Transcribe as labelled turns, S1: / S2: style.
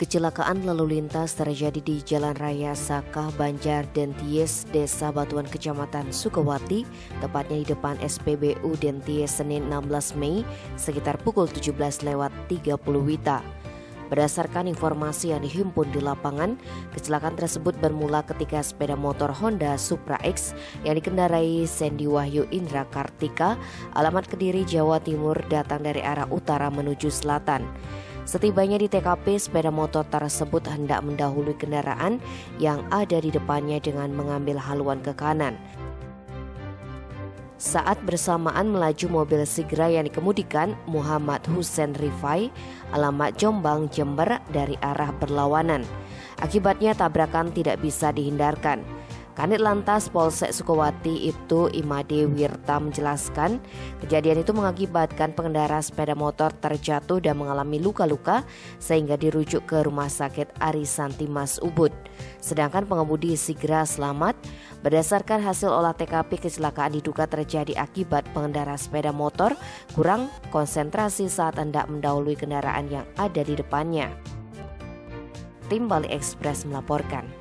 S1: Kecelakaan lalu lintas terjadi di Jalan Raya Sakah Banjar Denties, Desa Batuan, Kecamatan Sukawati, tepatnya di depan SPBU Denties, Senin 16 Mei, sekitar pukul 17.30 WITA. Berdasarkan informasi yang dihimpun di lapangan, kecelakaan tersebut bermula ketika sepeda motor Honda Supra X yang dikendarai Sandy Wahyu Indra Kartika, alamat Kediri, Jawa Timur, datang dari arah utara menuju selatan. Setibanya di TKP, sepeda motor tersebut hendak mendahului kendaraan yang ada di depannya dengan mengambil haluan ke kanan. Saat bersamaan melaju mobil Sigra yang dikemudikan Muhammad Hussein Rifai, alamat Jombang, Jember, dari arah berlawanan. Akibatnya tabrakan tidak bisa dihindarkan. Kanit Lantas Polsek Sukawati Ibtu Imade Wirta menjelaskan, kejadian itu mengakibatkan pengendara sepeda motor terjatuh dan mengalami luka-luka sehingga dirujuk ke Rumah Sakit Arisanti Mas Ubud. Sedangkan pengemudi Sigra selamat. Berdasarkan hasil olah TKP, kecelakaan diduga terjadi akibat pengendara sepeda motor kurang konsentrasi saat hendak mendahului kendaraan yang ada di depannya. Tim Bali Express melaporkan.